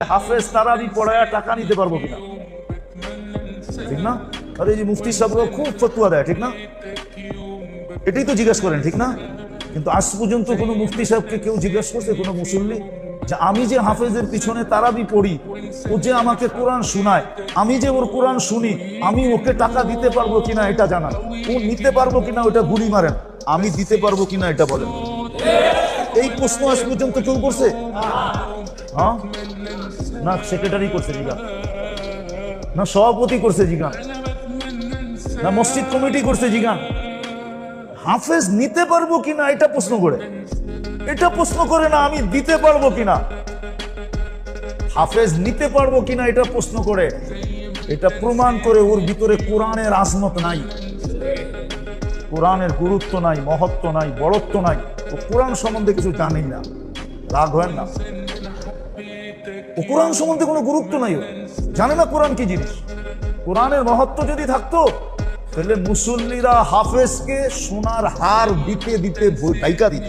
হাফেজ তারাবি পড়ায়া টাকা নিতে পারবো কিনা, ঠিক না? আরে এই যে মুফতি সাহেবরা খুব ফতোয়া দেয়, ঠিক না? এটাই তো জিজ্ঞেস করেন, ঠিক না? কিন্তু আজ পর্যন্ত কোনো মুফতি সাহেবকে কেউ জিজ্ঞেস করছে, কোনো মুসল্লি, যে আমি যে হাফেজের পিছনে তারাবি পড়ি, ও যে আমাকে কোরআন শোনায়, আমি যে ওর কোরআন শুনি, আমি ওকে টাকা দিতে পারবো কিনা এটা জানান। ও নিতে পারবো কিনা ওটা গুলি মারেন, আমি দিতে পারবো কিনা এটা বলেন। এই প্রশ্ন আজ পর্যন্ত কেউ করছে? হ্যাঁ, না সেক্রেটারি করছে জিজ্ঞান, না সভাপতি করছে জিজ্ঞান, না মসজিদ কমিটি করছে জিজ্ঞান। হাফেজ নিতে পারবো কিনা এটা প্রশ্ন করে, এটা প্রশ্ন করে না আমি দিতে পারবো কিনা। হাফেজ নিতে পারবো কিনা এটা প্রশ্ন করে, এটা প্রমাণ করে ওর ভিতরে কোরআনের আজমত নাই, কোরআনের গুরুত্ব নাই, মহত্ব নাই, বড়ত্ব নাই। ও কোরআন সম্বন্ধে কিছু জানেই না। রাগ হয় না, ও কোরআন সম্বন্ধে কোনো গুরুত্ব নাই, ও জানে না কোরআন কি জিনিস। কোরআনের মহত্ব যদি থাকতো তাহলে মুসল্লিরা হাফেজকে সোনার হার দিতে দিতে ডাইকা দিত।